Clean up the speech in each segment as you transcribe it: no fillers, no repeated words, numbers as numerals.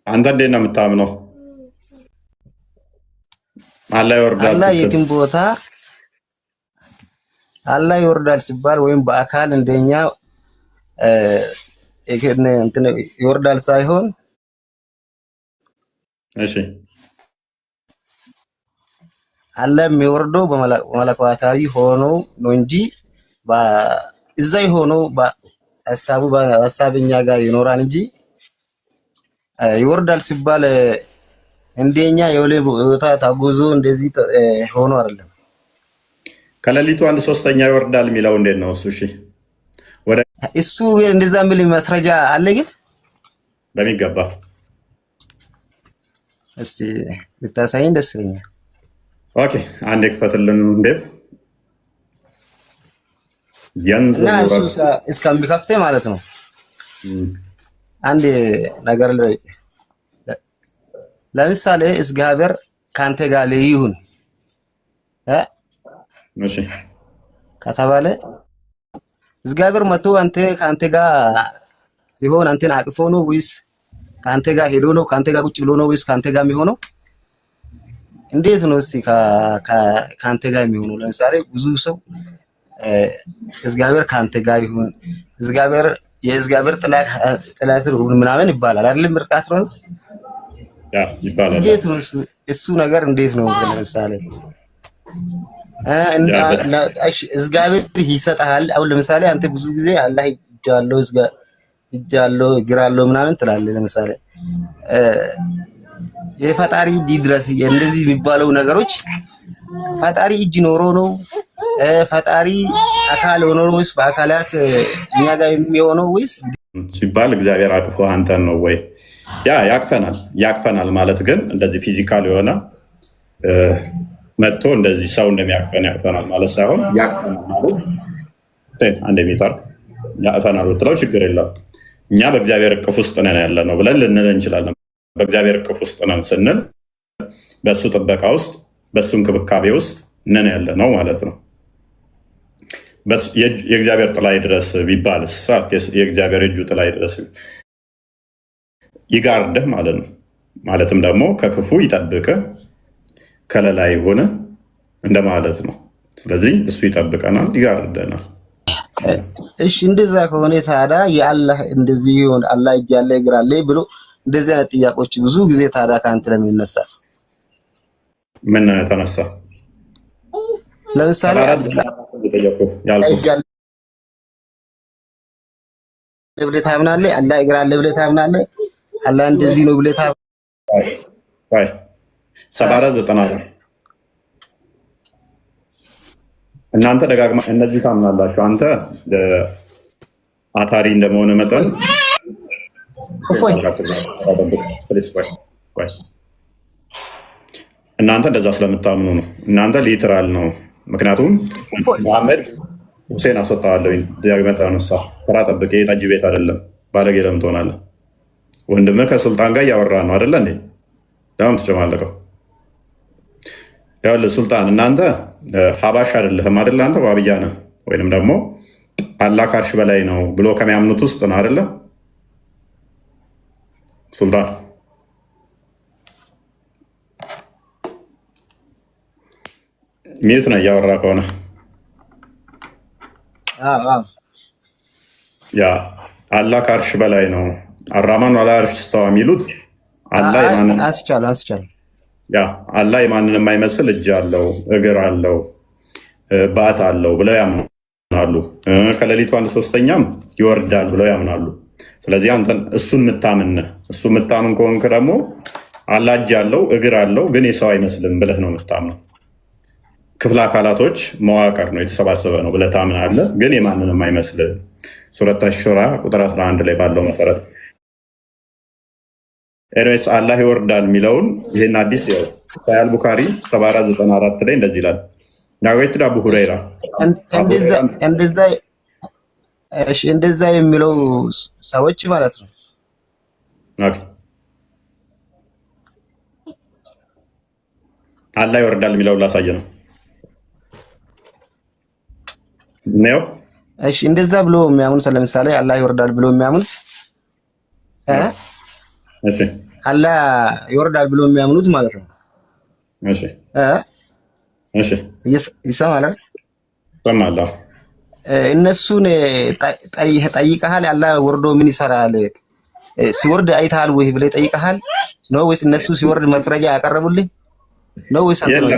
አንተ እንዴት ነው የምታምነው? አላህ ይወርዳል አላህ ስትል የትም ቦታ አላህ ይወርዳል ሲባል ወይም በአካል እንደኛ እንትን ይወርዳል ሳይሆን እሺ አላህ የሚወርደው በመለኮታዊ ሆኖ ነው እንጂ እዛ ሆኖ በሀሳብኛ ጋር ይኖራል እንጂ ይወርዳል ሲባል እንደኛ የወለ ቦታ ታጉዞ እንደዚህ ሆኖ አይደለም። ከሌሊቱ 1/3 ይወርዳል የሚለው እንዴት ነው እሱ? እሺ ወደ እሱ እንደዛ የሚል ማስረጃ አለ ግን በሚገባ እስቲ ብታሳይኝ ደስ ይለኛል። ኦኬ አንዴ ክፈትልን እንዴ እና እሱ እስከሚከፍቴ ማለት ነው። አንድ ነገር ለምሳሌ እግዚአብሔር ካንተ ጋር ይሁን እሺ ከተባለ እግዚአብሔር መጥቶ ካንተ ጋር ሲሆን አንተን አቅፎ ነው ወይስ ካንተ ጋር ሄዶ ነው? ካንተ ጋር ቁጭ ብሎ ነው ወይስ ካንተ ጋር የሚሆነው? እንዴት ነው እስቲ ካንተ ጋር የሚሆነው? ለምሳሌ ብዙ ሰው እግዚአብሔር ካንተ ጋር ይሁን የእግዚአብሔር ጥላ ስር ይሁን ምናምን ይባላል አይደለም? ምርቃት ነው ይባላል። እንዴት ነው እሱ ነገር እንዴት ነው? ለምሳሌ እግዚአብሔር ይሰጣል። አሁን ለምሳሌ አንተ ብዙ ጊዜ አላህ እጃለው እግራለው ምናምን ትላለህ። ለምሳሌ የፈጣሪ እጅ ድረስ እንደዚህ የሚባለው ነገሮች ፈጣሪ እጅ ኖሮ ነው? ፈጣሪ አካል ሆኖ ነው ወይስ በአካላት እኛ ጋር የሚሆነው ወይስ ሲባል እግዚአብሔር አቅፎ አንተን ነው ወይ? ያቅፈናል ማለት ግን እንደዚህ ፊዚካል የሆነ መጥቶ እንደዚህ ሰው እንደሚያቅፈን ያቅፈናል ማለት ሳይሆን ያቅፈናል ማለት አንድ ሜትር ያቅፈናል ብትለው ችግር የለም። እኛ በእግዚአብሔር እቅፍ ውስጥ ነን ያለ ነው ብለን ልንል እንችላለን። በእግዚአብሔር እቅፍ ውስጥ ነን ስንል በእሱ ጥበቃ ውስጥ በእሱ እንክብካቤ ውስጥ ነን ያለ ነው ማለት ነው። የእግዚአብሔር ጥላ ድረስ ቢባልስ የእግዚአብሔር እጁ ጥላ ድረስ ይጋርድህ ማለት ነው። ማለትም ደግሞ ከክፉ ይጠብቅህ ከለላ የሆነ እንደማለት ነው። ስለዚህ እሱ ይጠብቀናል፣ ይጋርደናል። እሺ እንደዛ ከሆነ ታዲያ የአላህ እንደዚህ ይሁን አላህ እጅ ያለ እግር አለ ብሎ እንደዚህ አይነት ጥያቄዎች ብዙ ጊዜ ታዲያ ካንተ ለምን ይነሳል? ምን ተነሳ? ለምሳሌ ብለህ ታምናለህ፣ አላህ እግር አለ ብለህ ታምናለህ፣ አላህ እንደዚህ ነው ብለህ ታምናለህ። 74 እናንተ ደጋግማ እነዚህ ታምናላችሁ። አንተ አታሪ እንደመሆነ መጠን እናንተ እንደዛ ስለምታምኑ ነው። እናንተ ሊትራል ነው። ምክንያቱም መሐመድ ሁሴን አስወጣዋለሁ ዳግመት አነሳ ተራ ጠብቄ ጠጅ ቤት አይደለም ባለጌ ለምን ትሆናለህ? ወንድምህ ከሱልጣን ጋር እያወራ ነው አይደለ እንዴ? ለምን ትጨማለቀው? ያው ሱልጣን እናንተ ሀባሽ አይደለህም አይደለ? አንተ ዋብያ ነህ ወይንም ደግሞ አላህ ከአርሽ በላይ ነው ብሎ ከሚያምኑት ውስጥ ነው አይደለ? ሱልጣን ሚዩት ነው እያወራ ከሆነ ያ አላህ ከአርሽ በላይ ነው አራማን አላ አርሽ ስተዋ የሚሉት አላህ የማንንም የማይመስል እጅ አለው እግር አለው ባት አለው ብለው ያምናሉ። ከሌሊቱ 1/3 ይወርዳል ብለው ያምናሉ። ስለዚህ አንተን እሱን የምታምን ከሆንክ ደግሞ አላህ እጅ አለው እግር አለው ግን የሰው አይመስልም ብለህ ነው የምታምነው። ክፍለ አካላቶች መዋቅር ነው የተሰባሰበ ነው ብለህ ታምናለህ፣ ግን የማንንም አይመስልም። ሱረት አሹራ ቁጥር 11 ላይ ባለው መሰረት ኤኒዌይስ አላህ ይወርዳል የሚለውን ይህን አዲስ ሳያል ቡካሪ 7494 ላይ እንደዚህ ይላል። ዳዊት አቡ ሁረይራ እንደዛ የሚለው ሰዎች ማለት ነው። አላህ ይወርዳል የሚለውን ላሳየ ነው። እሺ እንደዛ ብሎ የሚያምኑት ለምሳሌ አላህ ይወርዳል ብሎ የሚያምኑት እሺ አላህ ይወርዳል ብሎ የሚያምኑት ማለት ነው። እሺ እሺ ይሰማል። ሰማለሁ። እነሱን ጠይቀሃል? አላህ ወርዶ ምን ይሰራል ሲወርድ አይተሃል ወይ ብለህ ጠይቀሃል ነው ወይስ እነሱ ሲወርድ ማስረጃ ያቀረቡልህ ነው ወይስ አንተ ነው?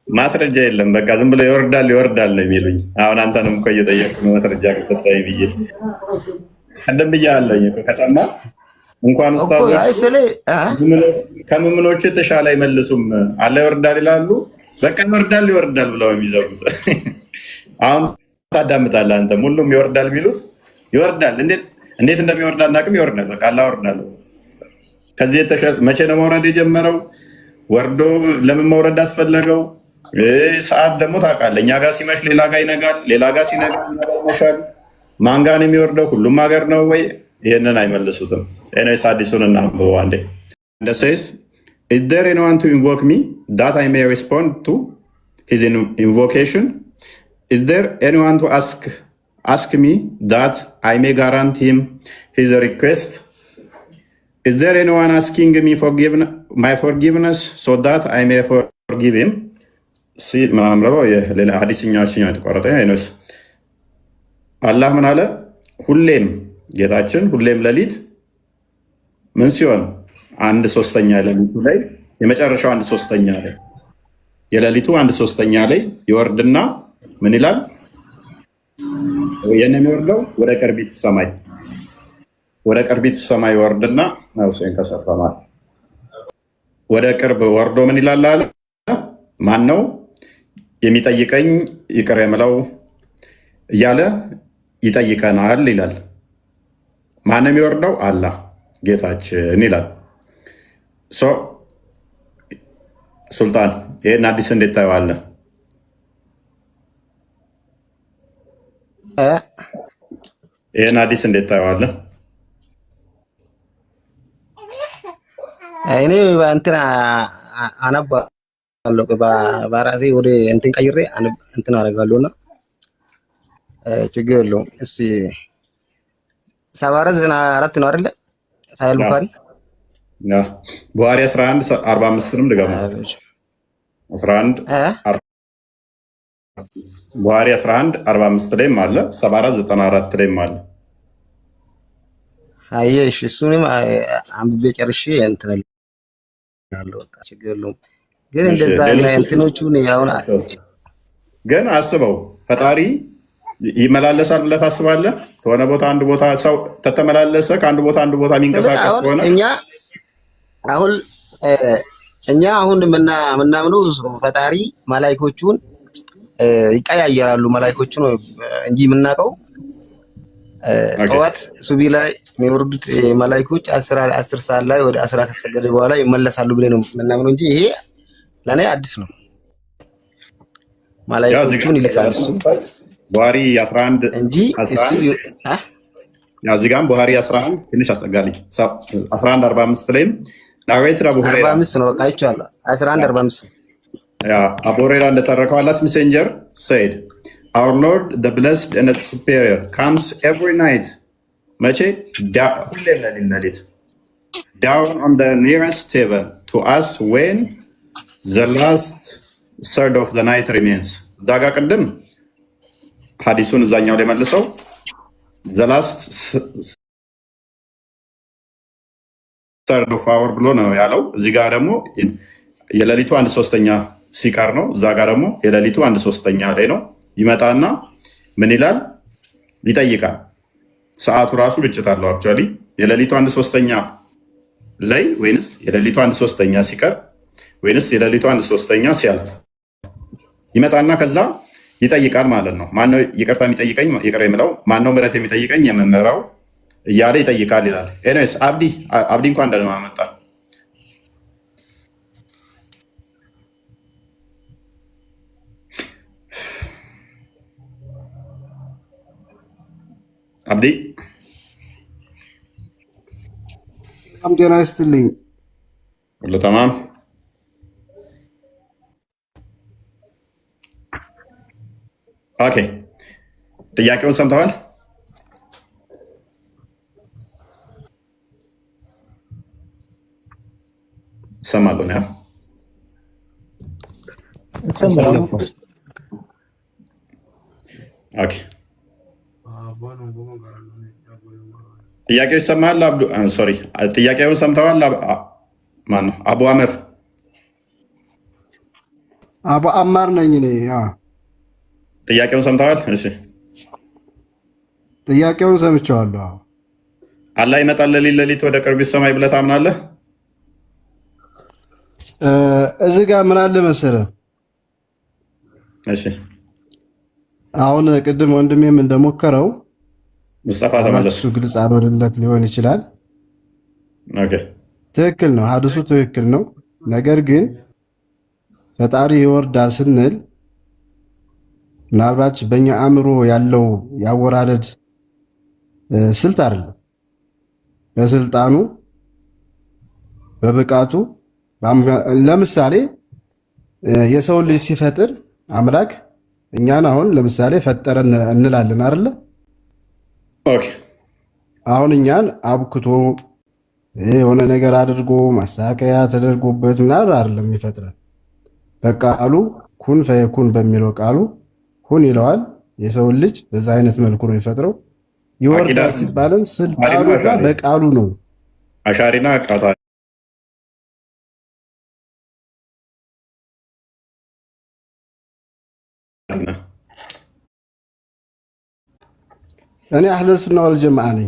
ማስረጃ የለም። በቃ ዝም ብሎ ይወርዳል ይወርዳል ነው የሚሉኝ። አሁን አንተንም እኮ እየጠየቅኩ ነው ማስረጃ ከሰጠኝ ብዬ ቀደም ብያለሁ እኮ ከሰማ እንኳን ኡስታዞች ከምምኖቹ የተሻለ አይመልሱም። አላህ ይወርዳል ይላሉ። በቃ ይወርዳል ይወርዳል ብለው የሚዘጉት አሁን ታዳምጣለህ አንተም። ሁሉም ይወርዳል ቢሉት ይወርዳል። እንዴት እንደሚወርድ አናውቅም። ይወርዳል። በቃ አላህ ይወርዳል። ከዚህ መቼ ነው መውረድ የጀመረው? ወርዶ ለምን መውረድ አስፈለገው? ሰዓት ደግሞ ታውቃለህ። እኛ ጋር ሲመሽ ሌላ ጋር ይነጋል፣ ሌላ ጋር ሲነጋ ይመሻል። ማን ጋር ነው የሚወርደው? ሁሉም ሀገር ነው ወይ? ይህንን አይመልሱትም። ኤኒዌይስ አዲሱን እናንብበው አንዴ። እንደ ሴይስ is there anyone to invoke me that I may respond to his invocation? Is there anyone to ask me that I may grant him his request? Is there anyone asking me my forgiveness so that I may forgive him? ምናምን ብለው ሌላ ሀዲስኛዎችኛው የተቋረጠ አይነስ አላህ ምን አለ? ሁሌም ጌታችን ሁሌም ሌሊት ምን ሲሆን 1/3 ሌሊቱ ላይ የመጨረሻው 1/3 ላይ የሌሊቱ 1/3 ላይ ይወርድና ምን ይላል? ወየነ የሚወርደው ወደ ቅርቢቱ ሰማይ ይወርድና ነው ሰን ከሰፈማት ወደ ቅርብ ወርዶ ምን ይላል አለ? ማን ነው የሚጠይቀኝ ይቅር የምለው እያለ ይጠይቀናል ይላል። ማንም የሚወርደው አላህ ጌታችን ይላል። ሱልጣን ይህን አዲስ እንዴት ታየዋለህ? ይህን አዲስ እንዴት ታየዋለህ? እኔ እንትን አነባለሁ በራሴ ወደ እንትን ቀይሬ እንትን አደርጋለሁና ችግር የለውም። እስቲ 74 ነው አይደለ? ሳይል ቡኻሪ ቡኻሪ 11:45ንም ድገማ 11 ቡኻሪ 11:45 ላይም አለ 74:94 ላይም አለ። አየሽ እሱንም አንብቤ ጨርሼ እንትን ያለው በቃ ችግር የለውም። ግን እንደዛ እንትኖቹን ያውና ግን አስበው ፈጣሪ ይመላለሳል ብለህ ታስባለህ? ከሆነ ቦታ አንድ ቦታ ሰው ተተመላለሰ ከአንድ ቦታ አንድ ቦታ የሚንቀሳቀስ ከሆነ እኛ አሁን ምናምነው ፈጣሪ መላእክቶቹን ይቀያየራሉ። መላእክቶቹን እንጂ የምናውቀው ጠዋት ሱቢ ላይ የሚወርዱት መላእክቶች 10 ሰዓት ላይ ወደ 10 ከሰገደ በኋላ ይመለሳሉ ብለን ነው ምናምነው እንጂ ይሄ ለኔ አዲስ ነው። መላእክቶቹን ይልካል እሱ ቡኻሪ 11 እንጂ እሱ እዚህ ጋርም ቡኻሪ 11 ትንሽ አስጠጋልኝ 11:45 ላይም ናሬት አቡ ሁረይራ 45 ነው በቃ አይቻለሁ 11:45 አቡ ሁረይራ እንደተረከው አላህ's messenger said our lord the blessed and the superior comes every night መቼ ሁሌም ሌሊት down on the nearest heaven to us when the last third of the night remains እዛ ጋር ቅድም ሐዲሱን እዛኛው ላይ መልሰው the last third of hour ብሎ ነው ያለው። እዚህ ጋር ደግሞ የሌሊቱ 1/3 ሲቀር ነው። እዛ ጋር ደግሞ የሌሊቱ 1/3 ላይ ነው። ይመጣና ምን ይላል? ይጠይቃል። ሰዓቱ ራሱ ግጭት አለው። አክቹዋሊ የሌሊቱ 1/3 ላይ ወይንስ የሌሊቱ 1/3 ሲቀር ወይንስ የሌሊቱ 1/3 ሲያልፍ ይመጣና ከዛ ይጠይቃል ማለት ነው። ማነው ይቅርታ የሚጠይቀኝ ይቅር የምለው? ማነው ምሕረት የሚጠይቀኝ የምምረው እያለ ይጠይቃል ይላል። ኤኒዌይስ አብዲ እንኳን ደህና መጣ። አብዲ ጤና ይስጥልኝ። ሁሉ ተማም? ኦኬ፣ ጥያቄውን ሰምተዋል? ይሰማል ነው? ኦኬ ጥያቄው ይሰማል? ሶሪ ጥያቄውን ሰምተዋል? ማነው? አቡ አመር አቡ አማር ነኝ እኔ። ጥያቄውን ሰምተዋል? እሺ ጥያቄውን ሰምቼዋለሁ። አላህ ይመጣል ሌሊት ወደ ቅርቢት ሰማይ ብለህ ታምናለህ? እዚህ ጋር ምን አለ መሰለህ? እሺ አሁን ቅድም ወንድሜም እንደሞከረው ሙስጠፋ ተመለስ። እሱ ግልጽ አልሆነለት ሊሆን ይችላል። ኦኬ ትክክል ነው፣ ሀዲሱ ትክክል ነው። ነገር ግን ፈጣሪ ይወርዳል ስንል ምናልባት በእኛ አእምሮ ያለው ያወራረድ ስልት አይደለም። በስልጣኑ በብቃቱ ለምሳሌ የሰው ልጅ ሲፈጥር አምላክ እኛን አሁን ለምሳሌ ፈጠረ እንላለን አይደለ? ኦኬ አሁን እኛን አብክቶ የሆነ ነገር አድርጎ ማሳከያ ተደርጎበት ምናምን አይደለም የሚፈጥረን። በቃሉ ኩን ፈየኩን በሚለው ቃሉ ሁን ይለዋል። የሰው ልጅ በዛ አይነት መልኩ ነው የሚፈጥረው። ይወርዳል ሲባልም ስልጣኑ ጋር በቃሉ ነው። አሻሪና ቃታ እኔ አህለ ሱና ወል ጀማዓ ነኝ።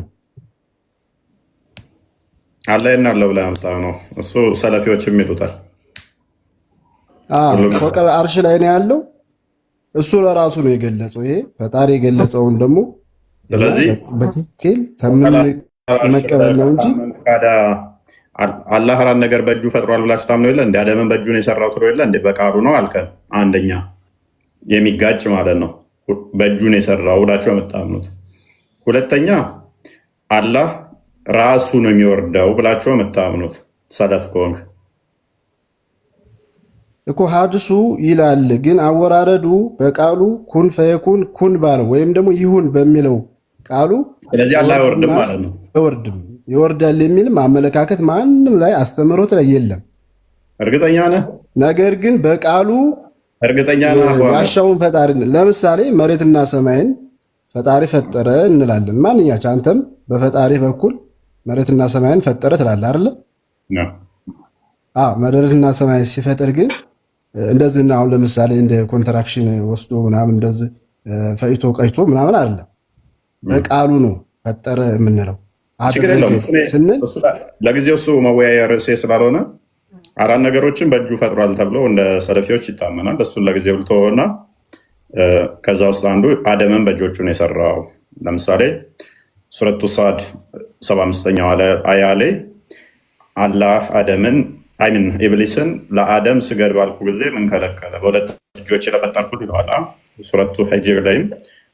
አላህ ይናለው ብላ አምጣው ነው እሱ ሰለፊዎችም ይሉታል። ፎቀል አርሽ ላይ ነው ያለው። እሱ ለራሱ ነው የገለጸው። ይሄ ፈጣሪ የገለጸውን ደግሞ ስለዚህ በትክክል መቀበል ነው እንጂ አላህ ራን ነገር በእጁ ፈጥሯል ብላችሁ ታምነው የለ እንደ አደምን በእጁ ነው የሰራው ትሎ የለ እንደ በቃሉ ነው አልከን። አንደኛ የሚጋጭ ማለት ነው በእጁ ነው የሰራው ብላችሁ የምታምኑት። ሁለተኛ አላህ ራሱ ነው የሚወርደው ብላችሁ የምታምኑት ሰለፍ ከሆንክ እኮ ሀዲሱ ይላል። ግን አወራረዱ በቃሉ ኩን ፈየኩን ኩን ባለው ወይም ደግሞ ይሁን በሚለው ቃሉ ስለዚህ አላህ አይወርድም ማለት ነው። አይወርድም ይወርዳል የሚልም አመለካከት ማንም ላይ አስተምህሮት ላይ የለም። እርግጠኛ ነህ? ነገር ግን በቃሉ እርግጠኛ ነህ? ያሻውን ፈጣሪ ለምሳሌ መሬትና ሰማይን ፈጣሪ ፈጠረ እንላለን። ማንኛቸው አንተም በፈጣሪ በኩል መሬትና ሰማይን ፈጠረ ትላለህ አይደለ? መሬትና ሰማይ ሲፈጥር ግን እንደዚህ አሁን ለምሳሌ እንደ ኮንትራክሽን ወስዶ ምናምን እንደዚህ ፈይቶ ቀይቶ ምናምን አይደለም። በቃሉ ነው ፈጠረ የምንለው ስንል ለጊዜው እሱ መወያያ ርዕሴ ስላልሆነ አራት ነገሮችን በእጁ ፈጥሯል ተብሎ እንደ ሰለፊዎች ይታመናል። እሱን ለጊዜው ልተወውና ከዛ ውስጥ አንዱ አደምን በእጆቹ ነው የሰራው። ለምሳሌ ሱረቱ ሳድ 75ኛው አያ ላይ አላህ አደምን አይምን ኢብሊስን ለአደም ስገድ ባልኩ ጊዜ ምን ከለከለ? በሁለት እጆች ለፈጠርኩት ይለዋል። ሱረቱ ሂጅር ላይም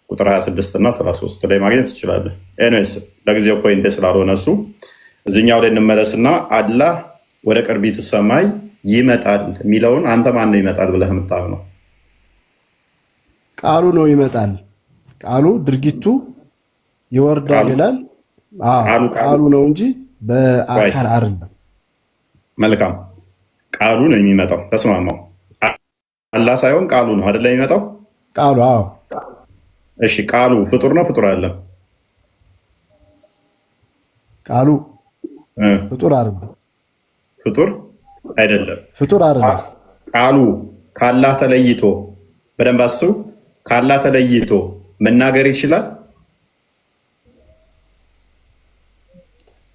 ቁጥር 26 እና 33 ላይ ማግኘት ትችላለህ። ኤኒዌይስ ለጊዜው ፖይንቴ ስላልሆነ እሱ እዚኛው ላይ እንመለስና አላህ ወደ ቅርቢቱ ሰማይ ይመጣል የሚለውን አንተ ማን ነው ይመጣል ብለህ የምታምነው? ቃሉ ነው ይመጣል። ቃሉ ድርጊቱ ይወርዳል ይላል። ቃሉ ነው እንጂ በአካል አይደለም። መልካም ቃሉ ነው የሚመጣው። ተስማማው። አላህ ሳይሆን ቃሉ ነው አይደለ የሚመጣው? ቃሉ አዎ። እሺ ቃሉ ፍጡር ነው ፍጡር አይደለም? ቃሉ ፍጡር አይደለም። ፍጡር አይደለም። ፍጡር አይደለም። ቃሉ ካላህ ተለይቶ በደንብ አስቡ። ካላህ ተለይቶ መናገር ይችላል?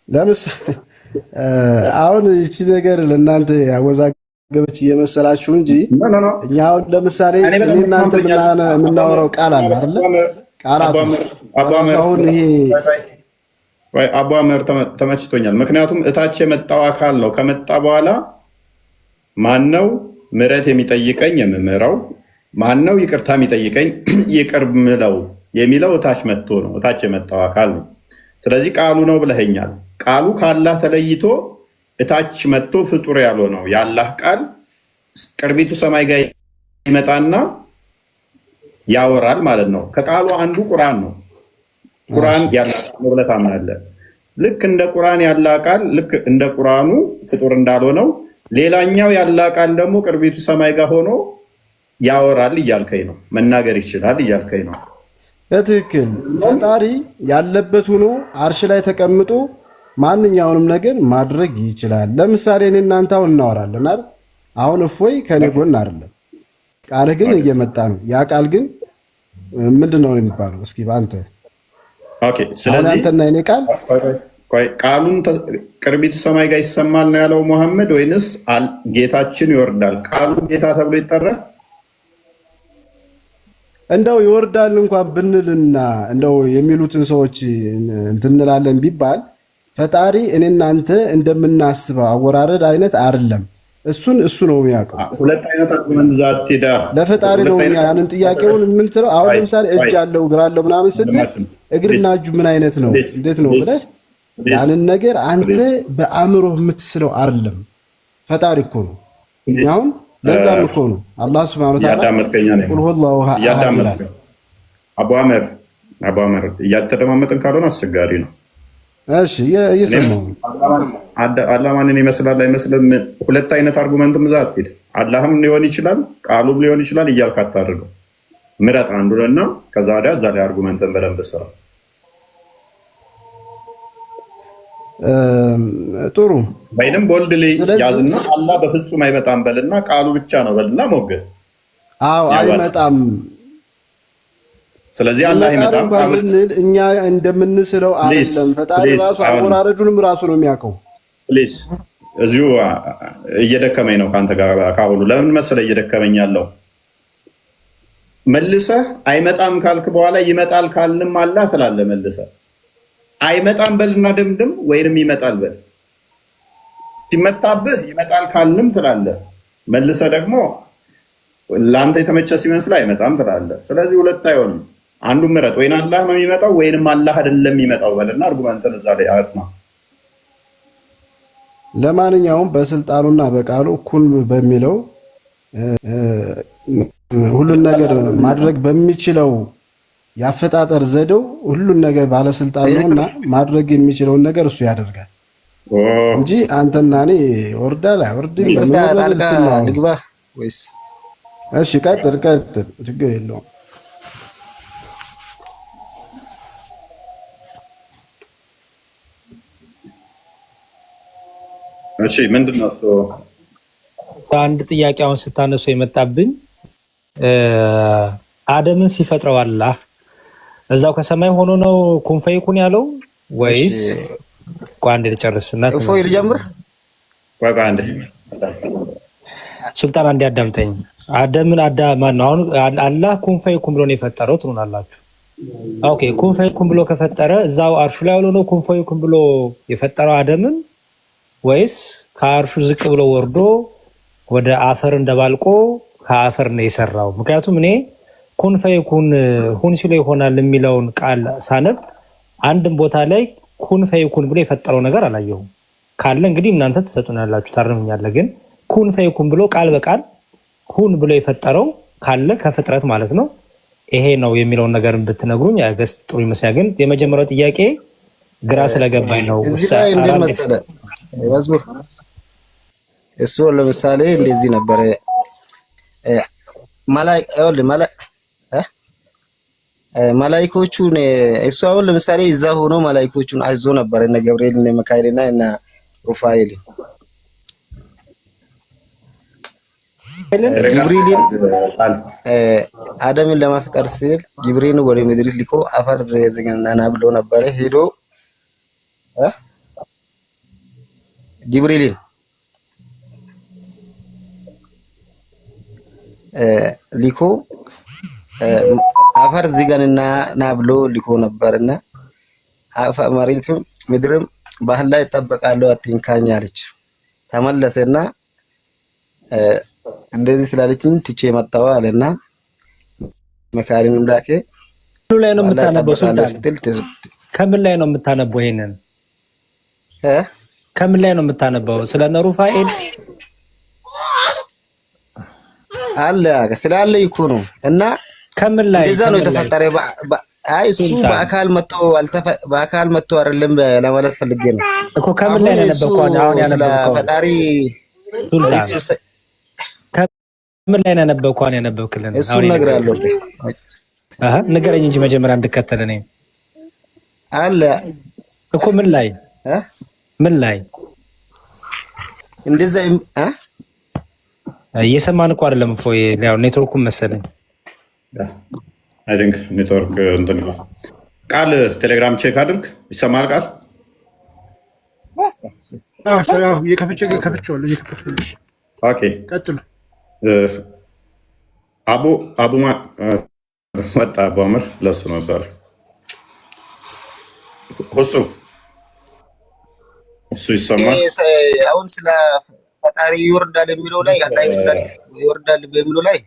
ለምሳሌ አሁን ይቺ ነገር ለእናንተ ያወዛገበች እየመሰላችሁ እንጂ እኛ አሁን ለምሳሌ እናንተ የምናወራው ቃል አለ አይደለ? ቃላቱ አሁን ይሄ አቡ አመር ተመችቶኛል። ምክንያቱም እታች የመጣው አካል ነው። ከመጣ በኋላ ማነው ምሕረት የሚጠይቀኝ የምምረው፣ ማነው ይቅርታ የሚጠይቀኝ ይቅር ምለው የሚለው እታች መጥቶ ነው። እታች የመጣው አካል ነው። ስለዚህ ቃሉ ነው ብለኸኛል። ቃሉ ከአላህ ተለይቶ እታች መጥቶ ፍጡር ያልሆነው የአላህ ቃል ቅርቢቱ ሰማይ ጋር ይመጣና ያወራል ማለት ነው። ከቃሉ አንዱ ቁርአን ነው። ቁርአን ያለ ብለህ ታምናለህ። ልክ እንደ ቁርአን ያለ ቃል ልክ እንደ ቁርአኑ ፍጡር እንዳልሆነው ሌላኛው ያለ ቃል ደግሞ ቅርቢቱ ሰማይ ጋር ሆኖ ያወራል እያልከኝ ነው፣ መናገር ይችላል እያልከኝ ነው። በትክክል ፈጣሪ ያለበት ሆኖ አርሽ ላይ ተቀምጦ ማንኛውንም ነገር ማድረግ ይችላል። ለምሳሌ እኔ እናንተ አሁን እናወራለን አይደል? አሁን እፎይ ከኔ ጎን አይደለም፣ ቃል ግን እየመጣ ነው። ያ ቃል ግን ምንድን ነው የሚባለው? እስኪ በአንተ ስለዚህ አንተና የኔ ቃል ቃሉን ቅርቢቱ ሰማይ ጋር ይሰማል ነው ያለው ሙሐመድ፣ ወይንስ ጌታችን ይወርዳል? ቃሉ ጌታ ተብሎ ይጠራል? እንደው ይወርዳል እንኳን ብንልና እንደው የሚሉትን ሰዎች እንትንላለን ቢባል ፈጣሪ እኔ እናንተ እንደምናስበው አወራረድ አይነት አይደለም። እሱ ነው የሚያውቀው። ሁለት አይነት አርጉመንት ዛቲዳ ለፈጣሪ ነው ያንን ጥያቄውን የምንትለው። አሁን ለምሳሌ እጅ አለው እግር አለው ምናምን ስትል እግርና እጁ ምን አይነት ነው እንዴት ነው ብለህ ያንን ነገር አንተ በአእምሮ የምትስለው አይደለም። ፈጣሪ እኮ ነው። አሁን ለዛም እኮ ነው አላህ ሱብሃነሁ ወተዓላ ቁል ሁወላሁ አሐድ ይላል። አቡ አመር እያተደማመጥን ካልሆነ አስቸጋሪ ነው። እሺ እየሰማሁ አላህ ማንን ይመስላል አይመስልም? ሁለት አይነት አርጉመንትም እዛ አትሄድ። አላህም ሊሆን ይችላል ቃሉም ሊሆን ይችላል እያልክ አታድርገው። ምረጥ አንዱንና ከዛ ወዲያ እዛ ላይ አርጉመንትን በደንብ ስራ። ጥሩ ወይንም ቦልድ ላይ ያዝና አላህ በፍጹም አይመጣም በልና ቃሉ ብቻ ነው በልና ሞገድ። አዎ አይመጣም። ስለዚህ አላህ አይመጣም ብንል እኛ እንደምንስለው አይደለም። ፈጣሪ ራሱ አወራረዱንም ራሱ ነው የሚያውቀው። ፕሊዝ እዚሁ እየደከመኝ ነው ካንተ ጋር ካሁሉ። ለምን መሰለህ እየደከመኝ ያለው መልሰህ አይመጣም ካልክ በኋላ ይመጣል ካልንም አላህ ትላለህ። መልሰህ አይመጣም በልና ደምድም፣ ወይንም ይመጣል በል። ሲመጣብህ ይመጣል ካልንም ትላለህ። መልሰህ ደግሞ ለአንተ የተመቸ ሲመስል አይመጣም ትላለህ። ስለዚህ ሁለት አይሆንም። አንዱ ምረጥ። ወይን አላህ ነው የሚመጣው ወይንም አላህ አይደለም የሚመጣው በልና አርጉመንትን እዛ ላይ አጽና። ለማንኛውም በስልጣኑና በቃሉ ኩን በሚለው ሁሉን ነገር ማድረግ በሚችለው ያፈጣጠር ዘዴው ሁሉን ነገር ባለስልጣን ነውና ማድረግ የሚችለውን ነገር እሱ ያደርጋል እንጂ አንተና እኔ ወርዳል አይወርድም ልግባ ወይስ? እሺ ቀጥል፣ ችግር የለውም። እሺ ምንድን ነው እሱ? አንድ ጥያቄ አሁን ስታነሱ የመጣብኝ አደምን ሲፈጥረው አላህ እዛው ከሰማይ ሆኖ ነው ኩን ፈይኩን ያለው ወይስ? ቋንዴ ልጨርስና እፎይ ልጀምር። ሱልጣን አንዴ አዳምጠኝ። አደምን ማን ነው አሁን አላህ ኩን ፈይኩን ብሎ ነው የፈጠረው ትሉናላችሁ። ኦኬ ኩን ፈይኩን ብሎ ከፈጠረ እዛው አርሹ ላይ ሆኖ ነው ኩን ፈይኩን ብሎ የፈጠረው አደምን ወይስ ከአርሹ ዝቅ ብሎ ወርዶ ወደ አፈር እንደባልቆ ከአፈር ነው የሰራው? ምክንያቱም እኔ ኩን ፈይኩን ሁን ሲሎ ይሆናል የሚለውን ቃል ሳነብ አንድም ቦታ ላይ ኩን ፈይኩን ብሎ የፈጠረው ነገር አላየሁም። ካለ እንግዲህ እናንተ ትሰጡናላችሁ፣ ታርሙኛለህ። ግን ኩን ፈይኩን ብሎ ቃል በቃል ሁን ብሎ የፈጠረው ካለ ከፍጥረት ማለት ነው ይሄ ነው የሚለውን ነገር ብትነግሩኝ ያገስ ጥሩ ይመስላል። ግን የመጀመሪያው ጥያቄ ግራ ስለገባኝ ነው። እዚህ ላይ እንደ መሰለ መዝሙር እሱ ለምሳሌ እንደዚህ ነበር መላእክቶቹን እሱ አሁን ለምሳሌ እዛ ሆኖ መላእክቶቹን አዞ ነበር እነ ገብርኤል እነ ሚካኤልና እና ሩፋኤል ጅብሪልን አደምን ለመፍጠር ሲል ጅብሪልን ወደ ምድር ልኮ አፈር ዘገናና ብሎ ነበር ሄዶ ጅብሪልን ሊኮ አፈር ዝጋንና ና ብሎ ሊኮ ነበርና መሬቱም ምድርም ባህል ላይ ተጠበቃለሁ አትንካኝ አለች። ተመለሰና እንደዚህ ስላለችኝ ትቼ መጣሁ አለና መካሪንም ላከ። ከምን ላይ ነው የምታነበው ሱልጣን? ከምን ላይ ነው የምታነበው? ይሄንን ከምን ላይ ነው የምታነበው? ስለ ሩፋኤል አለ ስላለ እኮ ነው። እና ከምን ላይ እንደዛ ነው የተፈጠረ። አይ እሱ በአካል መጥቶ አይደለም ለማለት ፈልጌ ነው እኮ። ከምን ላይ ነው ያነበብከው? አሁን ያነበብከው ፈጣሪ ሱልጣን ከምን ላይ ነው ያነበብከው? ያነበብክልን እሱን እነግርሃለሁ። ንገረኝ እንጂ መጀመሪያ እንድከተል እኔ አለ እኮ ምን ላይ እንደዛ እየሰማን እኮ አይደለም። እፎይ ያው ኔትወርኩም መሰለኝ አይ ቲንክ ኔትወርክ እንትን ነው። ቃል ቴሌግራም ቼክ አድርግ፣ ይሰማል ቃል? ኦኬ አቡማ ወጣ። አቡ አመር ለሱ ነበር እሱ ይሰማል። አሁን ስለ ፈጣሪ ይወርዳል የሚለው ላይ አላህ ይወርዳል በሚለው ላይ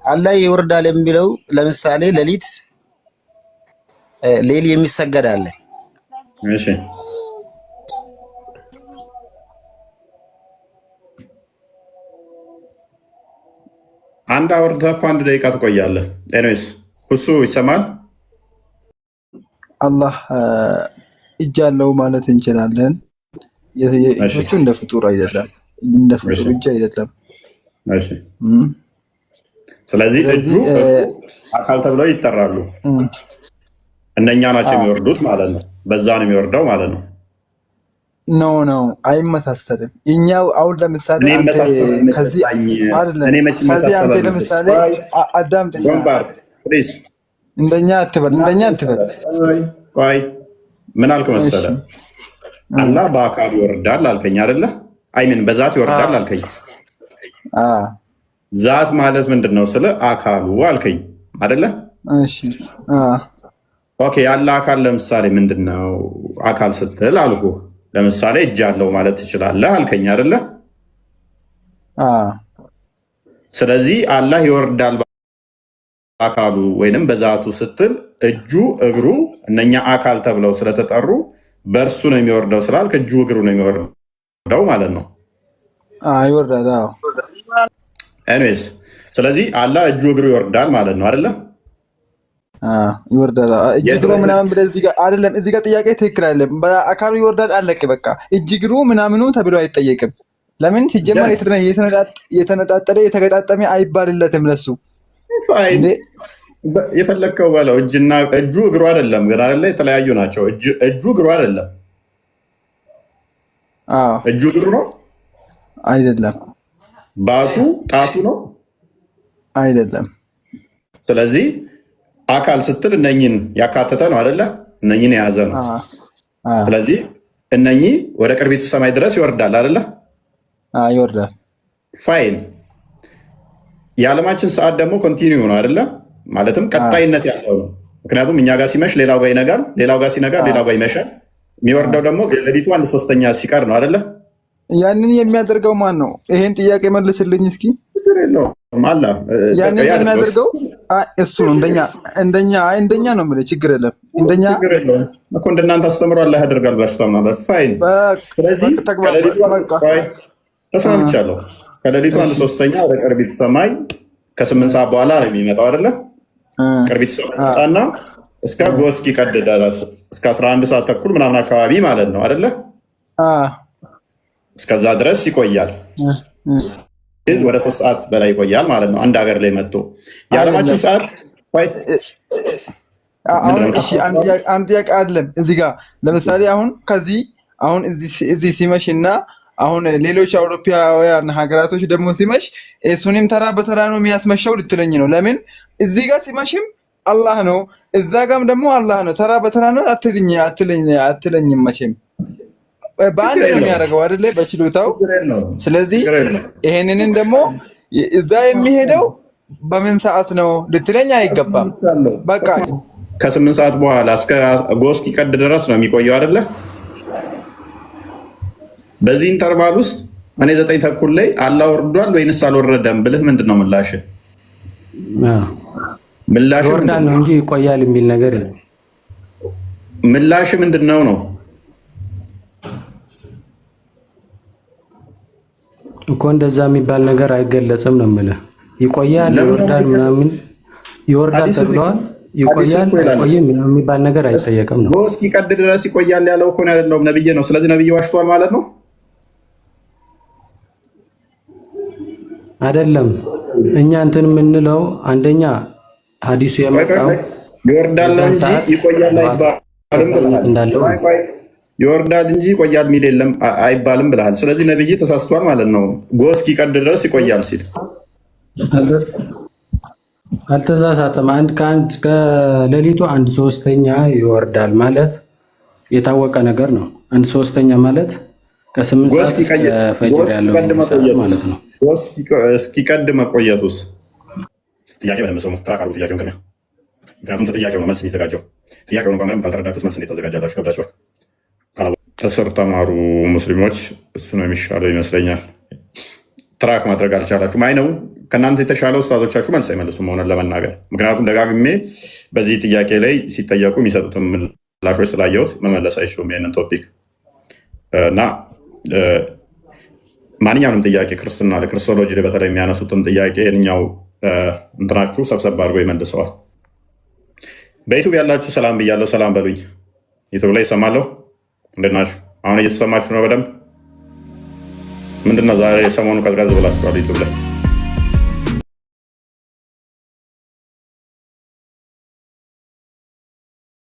አላህ ይወርዳል የሚለው ለምሳሌ ሌሊት የሚሰገድ አለ። እሺ አንድ አውርተህ እኮ 1 ደቂቃ ትቆያለህ። ኤኒዌይስ እሱ ይሰማል። አላህ እጅ አለው ማለት እንችላለን። እጆቹ እንደ ፍጡር አይደለም፣ እንደ ፍጡር እጅ አይደለም። እሺ ስለዚህ እጁ አካል ተብለው ይጠራሉ። እነኛ ናቸው የሚወርዱት ማለት ነው። በዛ ነው የሚወርደው ማለት ነው። ኖ አይመሳሰልም። እኛው አሁን ለምሳሌ ከዚህ አንተ ለምሳሌ አዳምጠኝ፣ እንደኛ አትበል። ቆይ ምን አልክ መሰለህ? አላህ በአካል ይወርዳል አልከኝ አይደለ? አይምን በዛት ይወርዳል አልከኝ። ዛት ማለት ምንድን ነው ስለ አካሉ አልከኝ አይደለ? እሺ ኦኬ። ያለ አካል ለምሳሌ ምንድን ነው አካል ስትል አልኩህ። ለምሳሌ እጅ አለው ማለት ትችላለህ አልከኝ አይደለ? ስለዚህ አላህ ይወርዳል አካሉ ወይንም በዛቱ ስትል እጁ እግሩ እነኛ አካል ተብለው ስለተጠሩ በእርሱ ነው የሚወርደው ስላልክ እጁ እግሩ ነው የሚወርደው ማለት ነው። ይወርዳል። ኤኒዌይስ ስለዚህ አላህ እጁ እግሩ ይወርዳል ማለት ነው አይደለ? ይወርዳል። እጅ እግሩ ምናምን ብለህ እዚህ ጋር አይደለም። እዚህ ጋር ጥያቄ ትክክል አይደለም። በአካሉ ይወርዳል አለቅ በቃ። እጅ እግሩ ምናምኑ ተብሎ አይጠየቅም። ለምን ሲጀመር የተነጣጠለ የተገጣጠመ አይባልለትም ለሱ። የፈለግከው በለው። እጁ እግሩ አይደለም ግን አይደለ? የተለያዩ ናቸው። እጁ እግሩ አይደለም። እጁ እግሩ ነው አይደለም። ባቱ ጣቱ ነው አይደለም። ስለዚህ አካል ስትል እነኝን ያካተተ ነው አይደለ? እነኝን የያዘ ነው። ስለዚህ እነኚህ ወደ ቅርቢቱ ሰማይ ድረስ ይወርዳል አይደለ? ይወርዳል። ፋይን። የዓለማችን ሰዓት ደግሞ ኮንቲኒዩ ነው አይደለ? ማለትም ቀጣይነት ያለው ነው። ምክንያቱም እኛ ጋር ሲመሽ ሌላው ጋር ይነጋል፣ ሌላው ጋር ሲነጋ ሌላው ጋር ይመሻል። የሚወርደው ደግሞ ሌሊቱ 1/3 ሲቀር ነው አይደለ? ያንን የሚያደርገው ማን ነው? ይሄን ጥያቄ መልስልኝ እስኪ። ያንን የሚያደርገው እሱ ነው። እንደኛ ነው የምልህ። ችግር የለም። እንደኛ እኮ እንደናንተ አስተምሮ አላህ ያደርጋል ብላችሁ ታምናላችሁ። ፋይን። ስለዚህ ተስማምቻለሁ። ከሌሊቱ 1/3 ወደ ቅርቢቱ ሰማይ ከ8 ሰዓት በኋላ ነው የሚመጣው አይደለ? ቅርቢቱ ሰማይ መጣና እስከ ጎስኪ ቀድ ድረስ እስከ 11 ሰዓት ተኩል ምናምን አካባቢ ማለት ነው አይደለ? እስከዛ ድረስ ይቆያል። ወደ 3 ሰዓት በላይ ይቆያል ማለት ነው። አንድ ሀገር ላይ መጥቶ የዓለማችን ሰዓት አንድ ጥያቄ አይደለም እዚህ ጋር ለምሳሌ አሁን እዚህ ሲመሽ እና አሁን ሌሎች አውሮፓውያን ሀገራቶች ደግሞ ሲመሽ እሱንም ተራ በተራ ነው የሚያስመሻው ልትለኝ ነው? ለምን እዚህ ጋር ሲመሽም አላህ ነው፣ እዛ ጋም ደግሞ አላህ ነው። ተራ በተራ ነው አትለኝም መቼም በአንድ ነው የሚያደርገው አይደለ? በችሎታው። ስለዚህ ይሄንን ደግሞ እዛ የሚሄደው በምን ሰዓት ነው ልትለኝ አይገባም። በቃ ከ8 ሰዓት በኋላ እስከ ጎስኪ ቀድ ድረስ ነው የሚቆየው አይደለ? በዚህ ኢንተርቫል ውስጥ እኔ 9 ተኩል ላይ አላህ ወርዷል ወይንስ አልወረደም ብልህ ምንድን ነው ምላሽ? ምላሽ ወርዳል ነው እንጂ ይቆያል የሚል ነገር የለም። ምላሽ ምንድን ነው ነው እኮ እንደዛ የሚባል ነገር አይገለጽም ነው የምልህ። ይቆያል፣ ይወርዳል፣ ምናምን ይወርዳል ተብለዋል። ይቆያል አይቆይም የሚባል ነገር አይጠየቅም ነው። እስኪቀድ ድረስ ይቆያል ያለው እኮ አይደለም፣ ነብይ ነው። ስለዚህ ነብይ ዋሽቷል ማለት ነው አይደለም። እኛ እንትን የምንለው አንደኛ ሐዲሱ የመጣው ይወርዳል እንጂ ይቆያል አይባልም ብለሃል። ይወርዳል እንጂ ይቆያል ሚል የለም አይባልም ብለሃል። ስለዚህ ነብይ ተሳስቷል ማለት ነው። እስኪቀድ ድረስ ይቆያል ሲል አልተሳሳተም። ከሌሊቱ 1/3 ይወርዳል ማለት የታወቀ ነገር ነው። 1/3 ማለት ከ8 ሰዓት ፈጅር ያለው ማለት ነው። እስኪቀድ መቆየቱስ ጥያቄ በለመሰው ተራካሩ ጥያቄውን ከሚያ ምክንያቱም ተጠያቂው ነው መልስ የሚዘጋጀው። ጥያቄውን እንኳን ካልተረዳችሁት መልስ ተዘጋጃላችሁ ገብዳችኋል። ከስር ተማሩ ሙስሊሞች፣ እሱ ነው የሚሻለው ይመስለኛል። ትራክ ማድረግ አልቻላችሁም። አይ ነው ከእናንተ የተሻለ ኡስታዞቻችሁ መልስ አይመልሱም ሆነን ለመናገር። ምክንያቱም ደጋግሜ በዚህ ጥያቄ ላይ ሲጠየቁ የሚሰጡትን ምላሾች ስላየሁት መመለስ አይችሉም ይህንን ቶፒክ እና ማንኛውንም ጥያቄ ክርስትና ለክርስቶሎጂ ላይ በተለይ የሚያነሱትን ጥያቄ እኛው እንትናችሁ ሰብሰብ አድርጎ ይመልሰዋል። በዩቱብ ያላችሁ ሰላም ብያለሁ፣ ሰላም በሉኝ። ዩቱብ ላይ ይሰማለሁ። እንዴት ናችሁ? አሁን እየተሰማችሁ ነው በደንብ? ምንድነው ዛሬ ሰሞኑ ቀዝቀዝ ብላችኋል ዩቱብ ላይ?